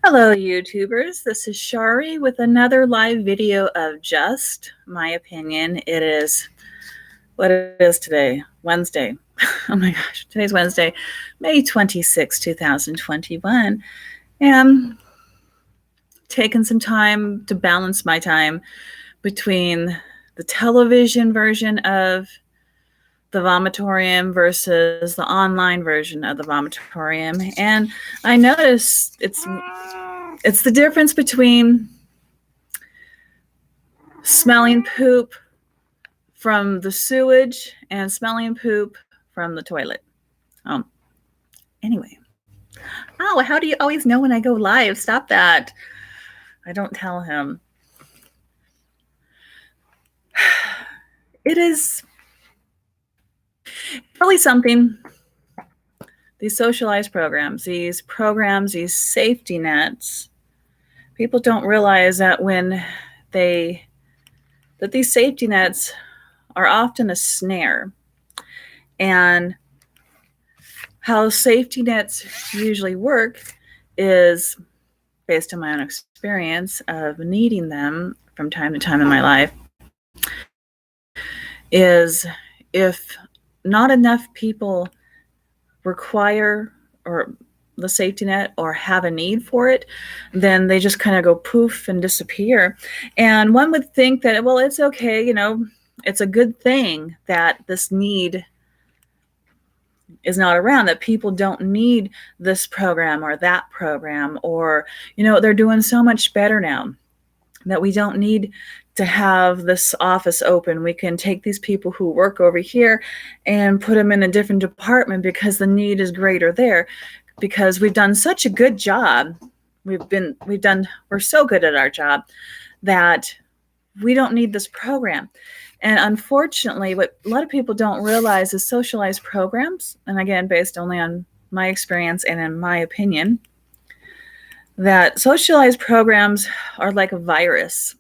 Hello, YouTubers. This is Shari with another live video of just my opinion. It is what it is today, Wednesday. Oh my gosh, today's Wednesday, May 26, 2021. And taking some time to balance my time between the television version of the vomitorium versus the online version of the vomitorium. And I noticed it's the difference between smelling poop from the sewage and smelling poop from the toilet. Anyway. Oh, how do you always know when I go live? Stop that. I don't tell him. It is really something. These socialized programs, these safety nets, people don't realize that that these safety nets are often a snare. And how safety nets usually work is based on my own experience of needing them from time to time in my life, is if not enough people require or the safety net or have a need for it, then they just kind of go poof and disappear. And one would think that, well, it's okay, it's a good thing that this need is not around, that people don't need this program or that program, or, they're doing so much better now that we don't need to have this office open. We can take these people who work over here and put them in a different department because the need is greater there, because we've done such a good job. We're so good at our job that we don't need this program. And unfortunately, what a lot of people don't realize is socialized programs, and again, based only on my experience and in my opinion, that socialized programs are like a virus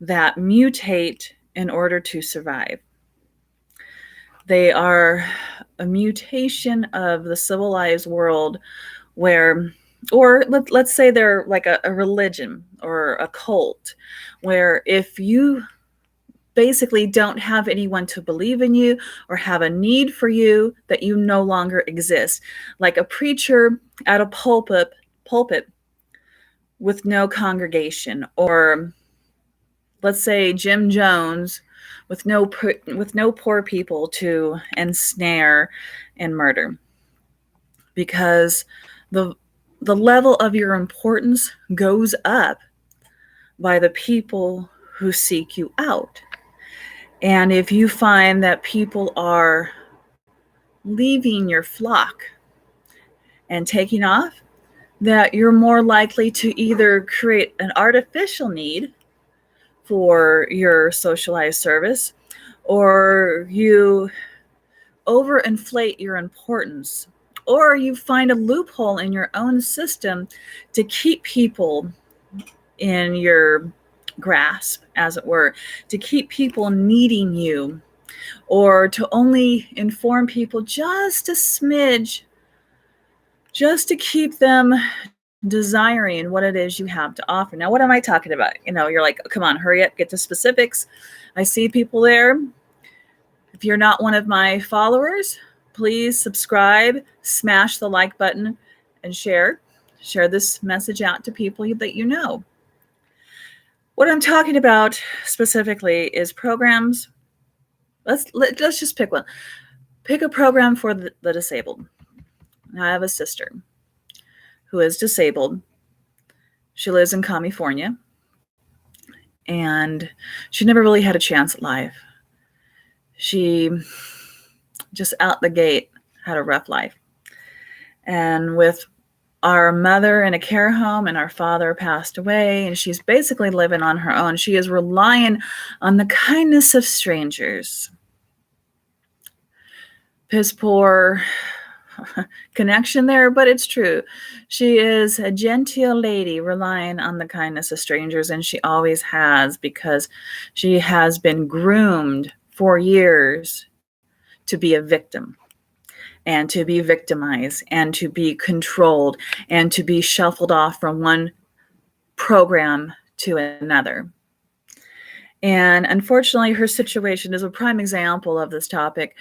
that mutate in order to survive. They are a mutation of the civilized world or let's say they're like a religion or a cult, where if you basically don't have anyone to believe in you or have a need for you, that you no longer exist. Like a preacher at a pulpit with no congregation, or let's say Jim Jones with no poor people to ensnare and murder, because the level of your importance goes up by the people who seek you out. And if you find that people are leaving your flock and taking off, that you're more likely to either create an artificial need for your socialized service, or you overinflate your importance, or you find a loophole in your own system to keep people in your grasp, as it were, to keep people needing you, or to only inform people just a smidge, just to keep them desiring what it is you have to offer. Now, what am I talking about? You're like, come on, hurry up, get to specifics. I see people there. If you're not one of my followers, please subscribe, smash the like button, and share this message out to people that you know. What I'm talking about specifically is programs. Let's just pick one. Pick a program for the disabled. Now, I have a sister who is disabled. She lives in California, and she never really had a chance at life. She just out the gate had a rough life. And with our mother in a care home, and our father passed away, and she's basically living on her own. She is relying on the kindness of strangers. Piss poor connection there, but it's true. She is a genteel lady relying on the kindness of strangers, and she always has, because she has been groomed for years to be a victim. and to be victimized and to be controlled and to be shuffled off from one program to another. And unfortunately, her situation is a prime example of this topic.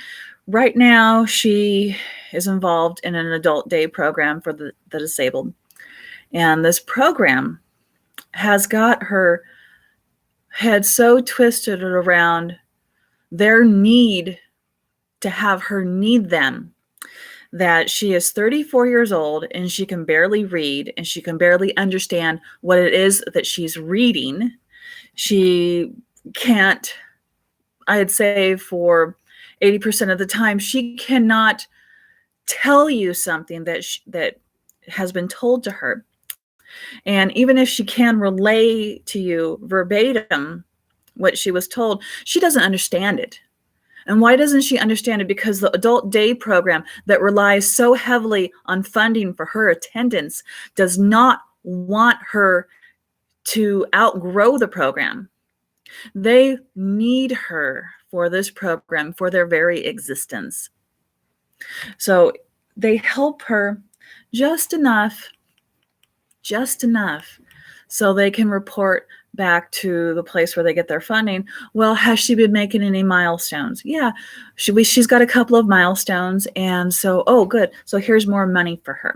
Right now, she is involved in an adult day program for the disabled. And this program has got her head so twisted around their need to have her need them that she is 34 years old and she can barely read and she can barely understand what it is that she's reading. She can't, I'd say for 80% of the time, she cannot tell you something that has been told to her. And even if she can relay to you verbatim what she was told, she doesn't understand it. And why doesn't she understand it? Because the adult day program that relies so heavily on funding for her attendance does not want her to outgrow the program. They need her for this program for their very existence. So they help her just enough so they can report back to the place where they get their funding. Well, has she been making any milestones? Yeah, she's got a couple of milestones. And so, oh, good. So here's more money for her.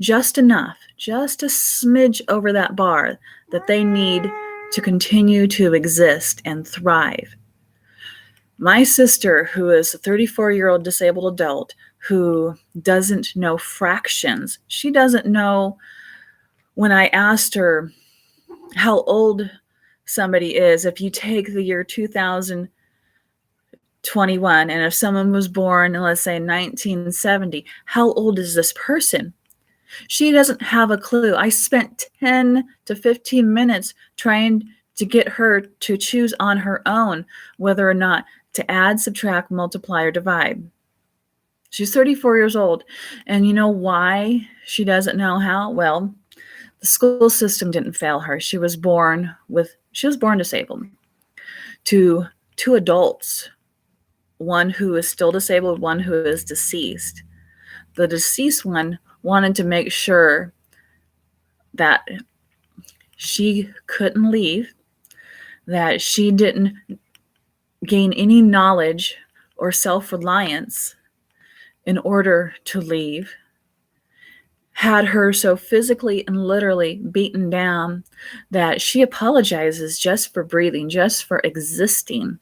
Just enough, just a smidge over that bar that they need to continue to exist and thrive. My sister, who is a 34-year-old disabled adult who doesn't know fractions, she doesn't know. When I asked her how old somebody is, if you take the year 2021, and if someone was born in, let's say, 1970, how old is this person? She doesn't have a clue. I spent 10 to 15 minutes trying to get her to choose on her own whether or not to add, subtract, multiply, or divide. She's 34 years old. And you know why she doesn't know how? Well, the school system didn't fail her. She was born disabled to two adults, one who is still disabled, one who is deceased. The deceased one wanted to make sure that she couldn't leave, that she didn't gain any knowledge or self-reliance in order to leave, had her so physically and literally beaten down that she apologizes just for breathing, just for existing.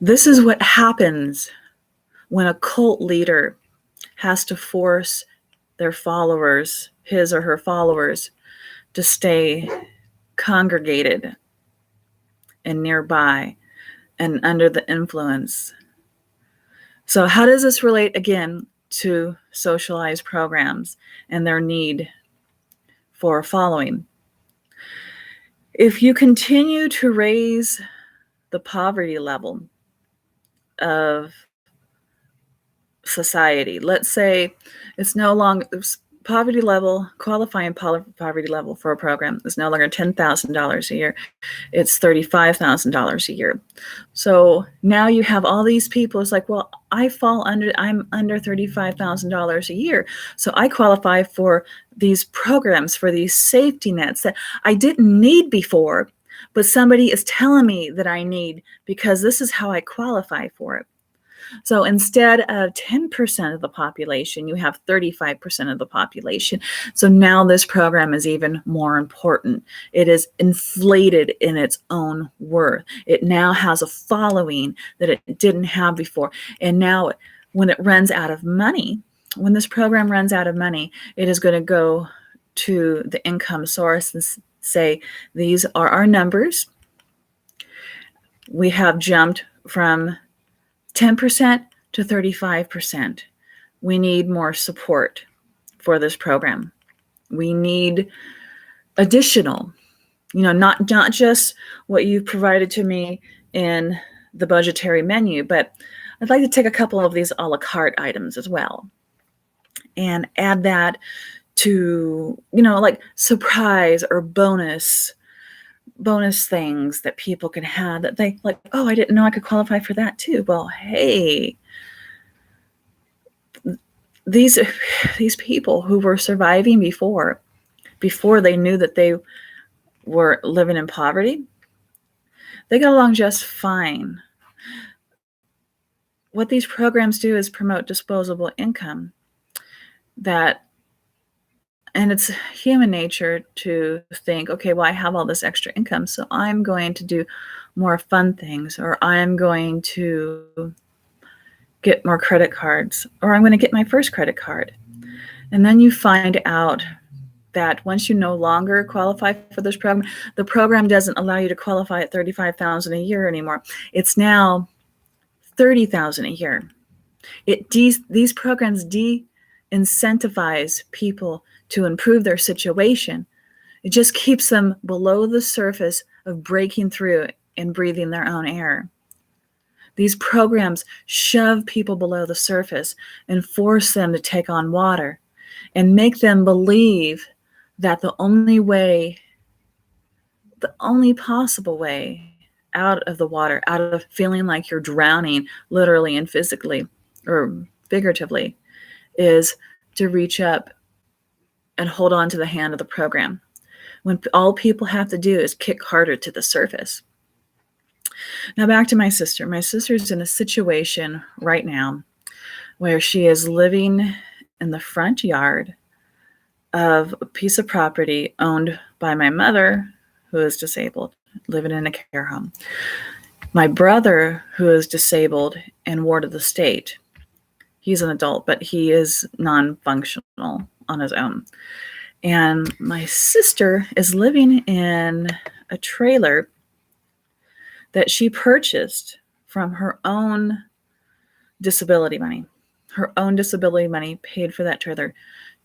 This is what happens when a cult leader has to force their followers, his or her followers, to stay congregated and nearby and under the influence. So how does this relate again to socialized programs and their need for following? If you continue to raise the poverty level of society, let's say it's no longer poverty level, qualifying poverty level for a program is no longer $10,000 a year. It's $35,000 a year. So now you have all these people. It's like, well, I'm under $35,000 a year. So I qualify for these programs, for these safety nets that I didn't need before, but somebody is telling me that I need because this is how I qualify for it. So instead of 10% of the population, you have 35% of the population. So now this program is even more important. It is inflated in its own worth. It now has a following that it didn't have before. And now when it runs out of money, when this program runs out of money, it is going to go to the income source and say, these are our numbers. We have jumped from 10% to 35%. We need more support for this program. We need additional, not just what you've provided to me in the budgetary menu, but I'd like to take a couple of these a la carte items as well and add that to, like surprise or bonus things that people can have that they like, oh, I didn't know I could qualify for that too. Well, hey, these people who were surviving before they knew that they were living in poverty, they got along just fine. What these programs do is promote disposable income. And it's human nature to think, okay, well, I have all this extra income, so I'm going to do more fun things, or I'm going to get more credit cards, or I'm going to get my first credit card. And then you find out that once you no longer qualify for this program, the program doesn't allow you to qualify at $35,000 a year anymore. It's now $30,000 a year. These programs de-incentivize people to improve their situation. It just keeps them below the surface of breaking through and breathing their own air. These programs shove people below the surface and force them to take on water and make them believe that the only possible way out of the water, out of feeling like you're drowning, literally and physically or figuratively, is to reach up and hold on to the hand of the program, when all people have to do is kick harder to the surface. Now back to my sister. My sister's in a situation right now where she is living in the front yard of a piece of property owned by my mother, who is disabled, living in a care home. My brother, who is disabled and ward of the state, he's an adult, but he is non-functional on his own. And my sister is living in a trailer that she purchased from her own disability money. Her own disability money paid for that trailer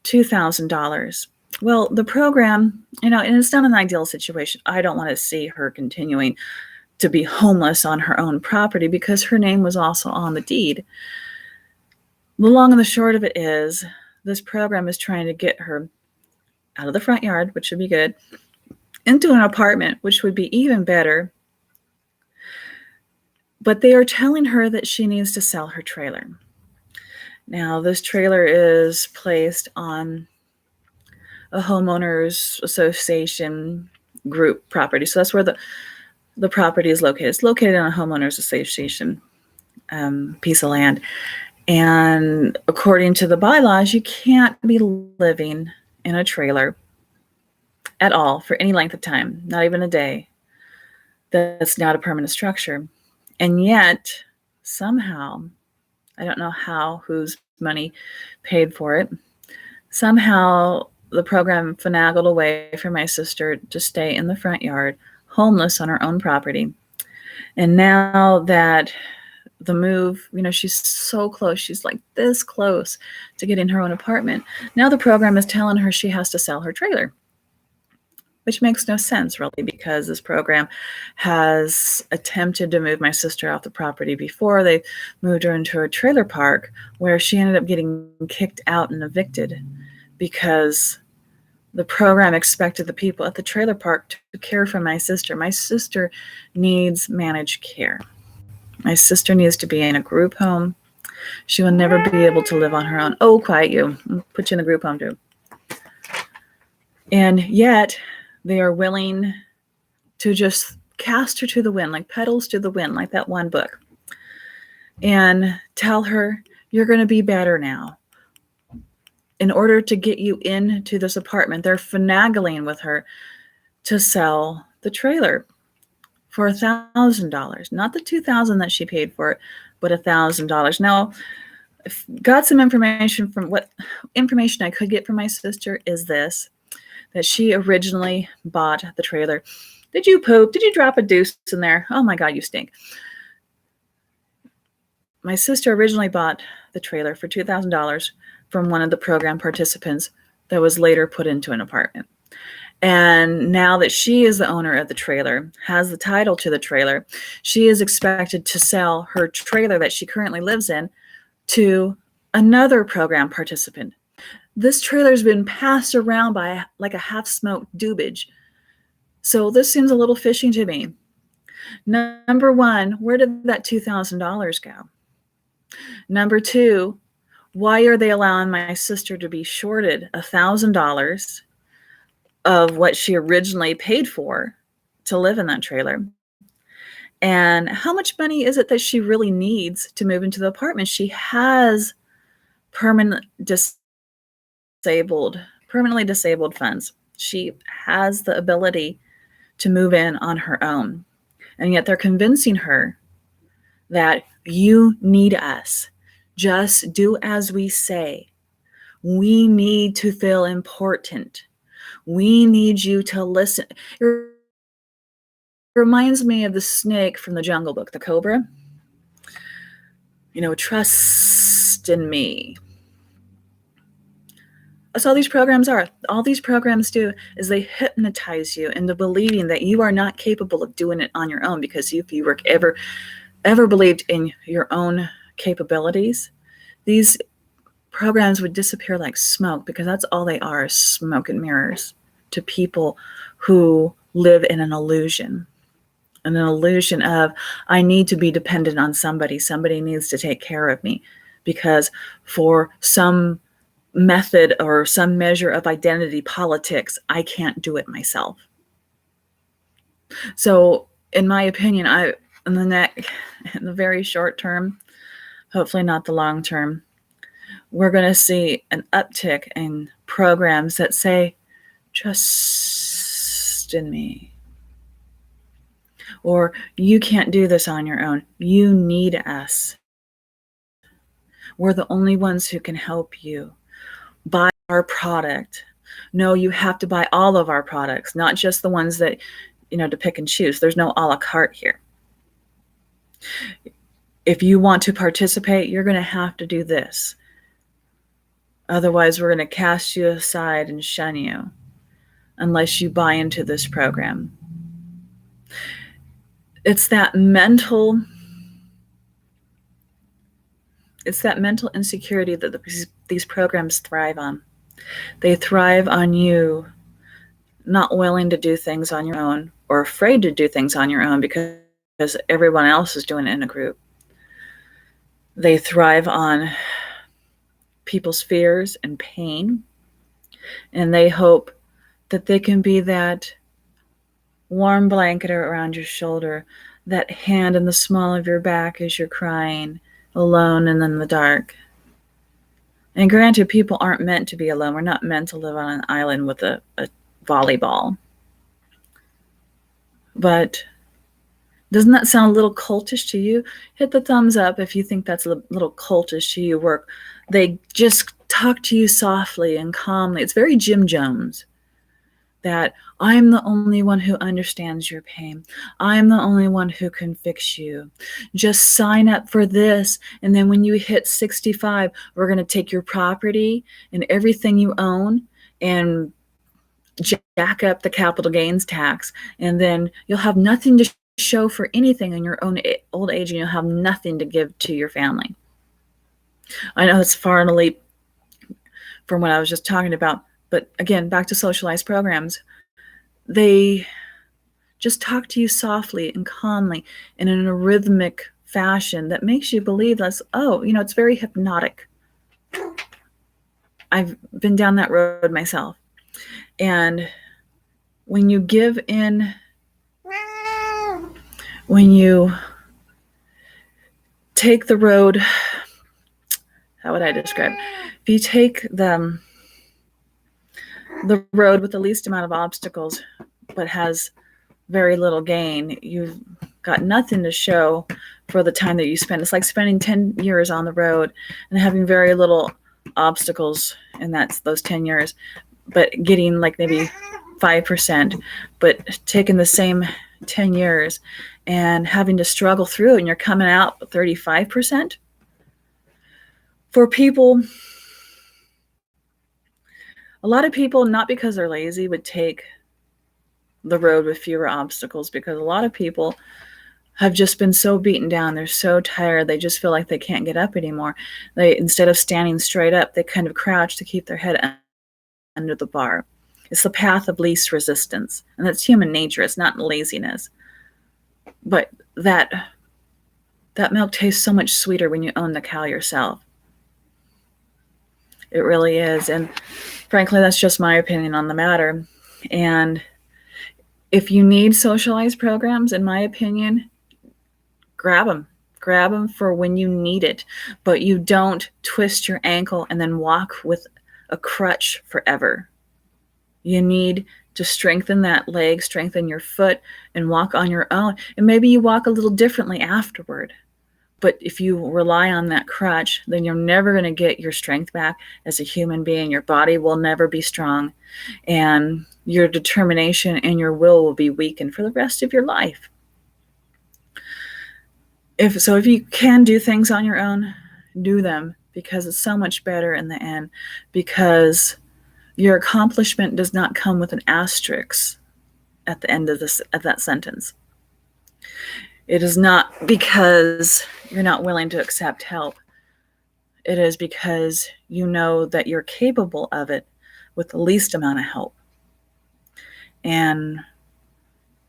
$2,000. Well, the program, and it's not an ideal situation. I don't want to see her continuing to be homeless on her own property because her name was also on the deed. The long and the short of it is, this program is trying to get her out of the front yard, which would be good, into an apartment, which would be even better. But they are telling her that she needs to sell her trailer. Now, this trailer is placed on a homeowners association group property. So that's where the property is located. It's located on a homeowners association piece of land. And according to the bylaws, you can't be living in a trailer at all for any length of time, not even a day. That's not a permanent structure. And yet, somehow, I don't know how, whose money paid for it, somehow the program finagled a way for my sister to stay in the front yard, homeless on her own property. And now that the move, she's so close, she's like this close to getting her own apartment. Now the program is telling her she has to sell her trailer, which makes no sense really, because this program has attempted to move my sister off the property before. They moved her into a trailer park where she ended up getting kicked out and evicted because the program expected the people at the trailer park to care for my sister. My sister needs managed care. My sister needs to be in a group home. She will never be able to live on her own. Oh, quiet you. I'll put you in a group home too. And yet they are willing to just cast her to the wind, like petals to the wind, like that one book, and tell her, you're going to be better now. In order to get you into this apartment, they're finagling with her to sell the trailer for $1,000, not the $2,000 that she paid for it, but $1,000. Now, got some information from what information I could get from my sister is this, that she originally bought the trailer. Did you poop? Did you drop a deuce in there? Oh my God, you stink. My sister originally bought the trailer for $2,000 from one of the program participants that was later put into an apartment. And now that she is the owner of the trailer, has the title to the trailer, she is expected to sell her trailer that she currently lives in to another program participant. This trailer's been passed around by like a half-smoked doobage. So this seems a little fishy to me. Number one, where did that $2,000 go? Number two, Why are they allowing my sister to be shorted $1,000 of what she originally paid for to live in that trailer? And how much money is it that she really needs to move into the apartment? She has permanent permanently disabled funds. She has the ability to move in on her own. And yet they're convincing her that you need us. Just do as we say. We need to feel important. We need you to listen. It reminds me of the snake from the Jungle Book, the cobra. Trust in me. That's all these programs are. All these programs do is they hypnotize you into believing that you are not capable of doing it on your own, because if you were ever believed in your own capabilities, these programs would disappear like smoke, because that's all they are, is smoke and mirrors to people who live in an illusion of, I need to be dependent on somebody. Somebody needs to take care of me, because for some method or some measure of identity politics, I can't do it myself. So in my opinion, in the very short term, hopefully not the long term, we're going to see an uptick in programs that say, trust in me. Or you can't do this on your own. You need us. We're the only ones who can help you. Buy our product. No, you have to buy all of our products, not just the ones that, to pick and choose. There's no a la carte here. If you want to participate, you're going to have to do this. Otherwise, we're going to cast you aside and shun you unless you buy into this program. It's that mental insecurity that these programs thrive on. They thrive on you not willing to do things on your own, or afraid to do things on your own because everyone else is doing it in a group. They thrive on people's fears and pain, and they hope that they can be that warm blanket around your shoulder, that hand in the small of your back as you're crying, alone and in the dark. And granted, people aren't meant to be alone. We're not meant to live on an island with a volleyball. But doesn't that sound a little cultish to you? Hit the thumbs up if you think that's a little cultish to you, where they just talk to you softly and calmly. It's very Jim Jones, that I'm the only one who understands your pain. I'm the only one who can fix you. Just sign up for this, and then when you hit 65, we're going to take your property and everything you own and jack up the capital gains tax, and then you'll have nothing to show for anything in your own old age, and you'll have nothing to give to your family. I know it's far and a leap from what I was just talking about, but again, back to socialized programs. They just talk to you softly and calmly and in a rhythmic fashion that makes you believe that's, it's very hypnotic. I've been down that road myself. And when you give in, when you take the road, how would I describe? If you take the road with the least amount of obstacles, but has very little gain, you've got nothing to show for the time that you spend. It's like spending 10 years on the road and having very little obstacles in those 10 years, but getting like maybe 5%, but taking the same 10 years and having to struggle through, and you're coming out 35%. For people, a lot of people, not because they're lazy, would take the road with fewer obstacles, because a lot of people have just been so beaten down. They're so tired. They just feel like they can't get up anymore. They, instead of standing straight up, they kind of crouch to keep their head under the bar. It's the path of least resistance. And that's human nature. It's not laziness. But that milk tastes so much sweeter when you own the cow yourself. It really is. And frankly, that's just my opinion on the matter. And if you need socialized programs, in my opinion, grab them. Grab them for when you need it. But you don't twist your ankle and then walk with a crutch forever. You need to strengthen that leg, strengthen your foot, and walk on your own. And maybe you walk a little differently afterward. But if you rely on that crutch, then you're never going to get your strength back as a human being. Your body will never be strong, and your determination and your will be weakened for the rest of your life. If you can do things on your own, do them, because it's so much better in the end, because your accomplishment does not come with an asterisk at the end of that sentence. It is not because you're not willing to accept help. It is because you know that you're capable of it with the least amount of help. And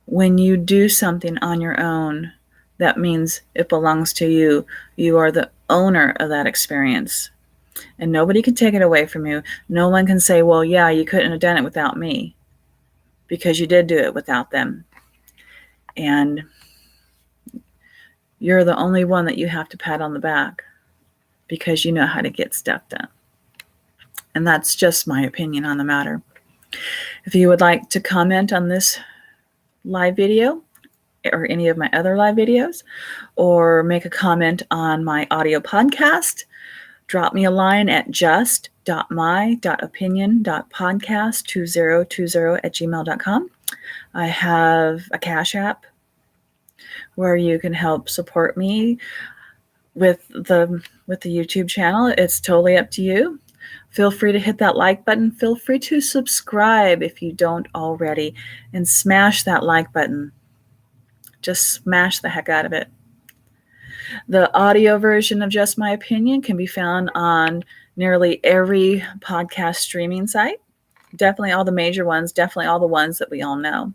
when you do something on your own, that means it belongs to you. You are the owner of that experience. And nobody can take it away from you. No one can say, well, yeah, you couldn't have done it without me, because you did do it without them. And you're the only one that you have to pat on the back, because you know how to get stuff done. And that's just my opinion on the matter. If you would like to comment on this live video or any of my other live videos, or make a comment on my audio podcast, drop me a line at just.my.opinion.podcast2020@gmail.com. I have a Cash App where you can help support me with the YouTube channel. It's totally up to you. Feel free to hit that like button. Feel free to subscribe if you don't already, and smash that like button. Just smash the heck out of it. The audio version of Just My Opinion can be found on nearly every podcast streaming site. Definitely all the major ones, definitely all the ones that we all know.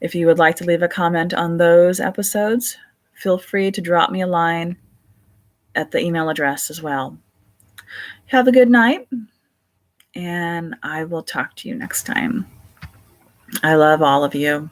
If you would like to leave a comment on those episodes, feel free to drop me a line at the email address as well. Have a good night, and I will talk to you next time. I love all of you.